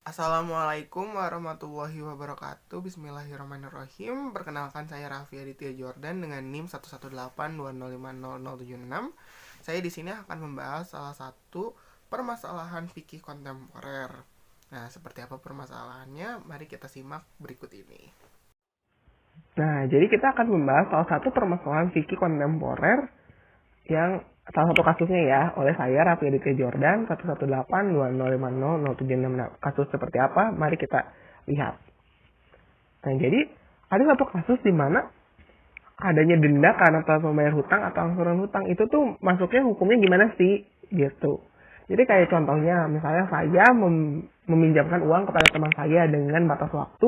Assalamualaikum warahmatullahi wabarakatuh. Bismillahirrahmanirrahim. Perkenalkan, saya Raffi Aditya Jordan dengan NIM 11820500076. Saya di sini akan membahas salah satu permasalahan fikih kontemporer. Nah, seperti apa permasalahannya? Mari kita simak berikut ini. Nah, jadi kita akan membahas salah satu permasalahan fikih kontemporer yang salah satu kasusnya ya oleh saya Raffi Aditya Jordan 11820500076. Kasus seperti apa? Mari kita lihat. Nah, jadi ada satu kasus di mana adanya denda karena telah membayar hutang atau angsuran hutang. Itu tuh masuknya hukumnya gimana sih? Gitu. Jadi kayak contohnya, misalnya saya meminjamkan uang kepada teman saya dengan batas waktu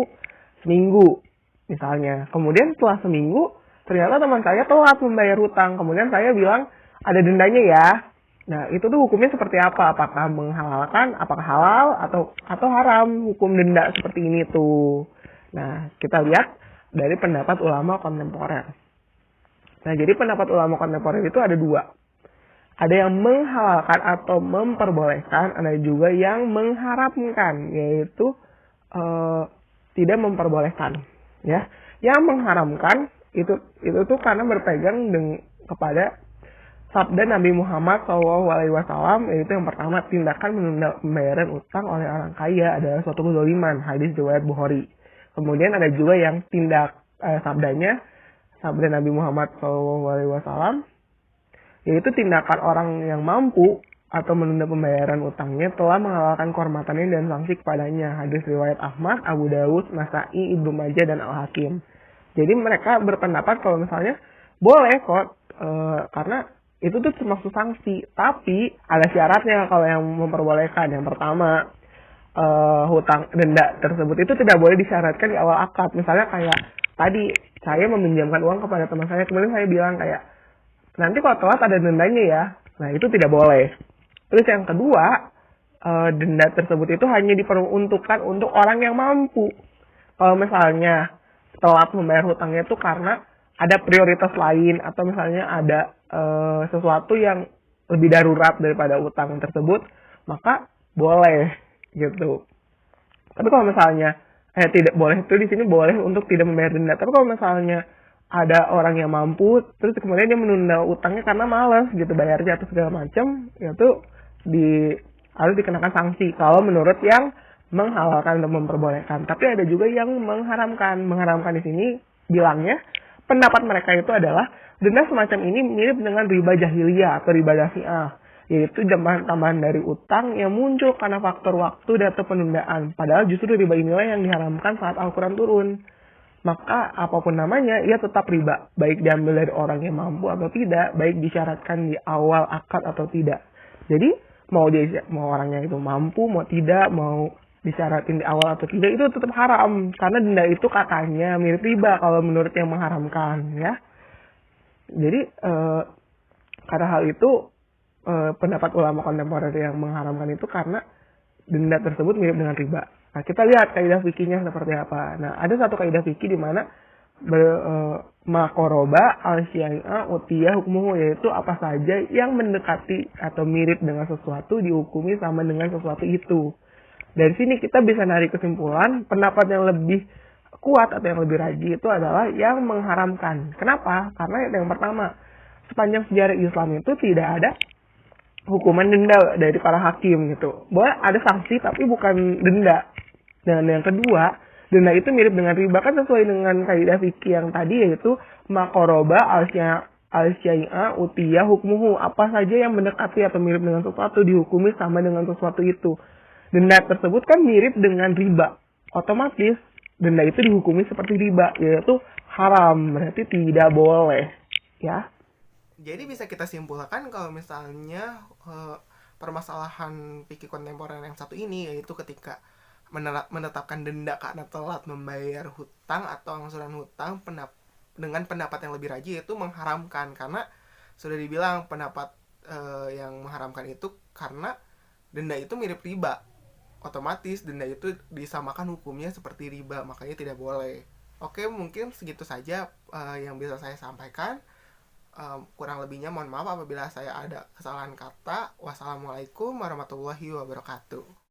seminggu, misalnya. Kemudian setelah seminggu, ternyata teman saya telat membayar hutang. Kemudian saya bilang, ada dendanya ya. Nah, itu tuh hukumnya seperti apa? Apakah menghalalkan, apakah halal, atau haram hukum denda seperti ini tuh. Nah, kita lihat dari pendapat ulama kontemporer. Nah, jadi pendapat ulama kontemporer itu ada dua. Ada yang menghalalkan atau memperbolehkan, ada juga yang mengharamkan, yaitu tidak memperbolehkan. Ya, yang mengharamkan itu tuh karena berpegang kepada sabda Nabi Muhammad SAW, yaitu yang pertama, tindakan menunda pembayaran utang oleh orang kaya adalah suatu kezaliman, hadis riwayat Bukhari. Kemudian ada juga yang sabda Nabi Muhammad SAW, yaitu tindakan orang yang mampu atau menunda pembayaran utangnya telah menghalalkan kehormatannya dan sanksi kepadanya. Hadis riwayat Ahmad, Abu Dawud, Nasa'i, Ibnu Majah, dan Al-Hakim. Jadi mereka berpendapat kalau misalnya boleh kok, karena itu tuh termasuk sanksi. Tapi ada syaratnya kalau yang memperbolehkan. Yang pertama, hutang denda tersebut itu tidak boleh disyaratkan di awal akad. Misalnya kayak tadi, saya meminjamkan uang kepada teman saya, kemudian saya bilang kayak, nanti kalau telat ada dendanya ya. Nah, itu tidak boleh. Terus yang kedua, denda tersebut itu hanya diperuntukkan untuk orang yang mampu. Kalau misalnya telat membayar hutangnya itu karena ada prioritas lain, atau misalnya ada sesuatu yang lebih darurat daripada utang tersebut, maka boleh gitu. Tapi kalau misalnya tidak boleh, itu di sini boleh untuk tidak membayar denda. Tapi kalau misalnya ada orang yang mampu, terus kemudian dia menunda utangnya karena malas gitu bayarnya atau segala macam, itu harus dikenakan sanksi kalau menurut yang menghalalkan dan memperbolehkan. Tapi ada juga yang mengharamkan. Mengharamkan di sini bilangnya, pendapat mereka itu adalah denda semacam ini mirip dengan riba jahiliyah atau riba dafi'ah, yaitu tambahan dari utang yang muncul karena faktor waktu atau penundaan. Padahal justru riba inilah yang diharamkan saat Al-Quran turun. Maka apapun namanya, ia tetap riba. Baik diambil dari orang yang mampu atau tidak, baik disyaratkan di awal akad atau tidak. Jadi, mau orangnya itu mampu, mau tidak, mau disyaratin di awal atau tidak, itu tetap haram. Karena denda itu katanya mirip riba kalau menurut yang mengharamkan, ya. Jadi, karena hal itu, pendapat ulama kontemporer yang mengharamkan itu karena denda tersebut mirip dengan riba. Nah, kita lihat kaidah fikihnya seperti apa. Nah, ada satu kaidah fikih di mana makoroba al-syai'a utiyah hukmuhu, yaitu apa saja yang mendekati atau mirip dengan sesuatu dihukumi sama dengan sesuatu itu. Dari sini kita bisa narik kesimpulan pendapat yang lebih kuat atau yang lebih rajih itu adalah yang mengharamkan. Kenapa? Karena yang pertama, sepanjang sejarah Islam itu tidak ada hukuman denda dari para hakim gitu. Boleh ada sanksi tapi bukan denda. Dan yang kedua, denda itu mirip dengan riba, kan sesuai dengan kaidah fikih yang tadi, yaitu makoroba al-syai'a utiyah hukmuhu. Apa saja yang mendekati atau mirip dengan sesuatu dihukumi sama dengan sesuatu itu. Denda tersebut kan mirip dengan riba. Otomatis denda itu dihukumi seperti riba, yaitu haram, berarti tidak boleh, ya. Jadi bisa kita simpulkan kalau misalnya permasalahan fikih kontemporer yang satu ini, yaitu ketika menetapkan denda karena telat membayar hutang atau angsuran hutang, dengan pendapat yang lebih rajin yaitu mengharamkan, karena sudah dibilang pendapat yang mengharamkan itu karena denda itu mirip riba, otomatis denda itu disamakan hukumnya seperti riba, makanya tidak boleh. Oke, mungkin segitu saja yang bisa saya sampaikan. Kurang lebihnya mohon maaf apabila saya ada kesalahan kata. Wassalamualaikum warahmatullahi wabarakatuh.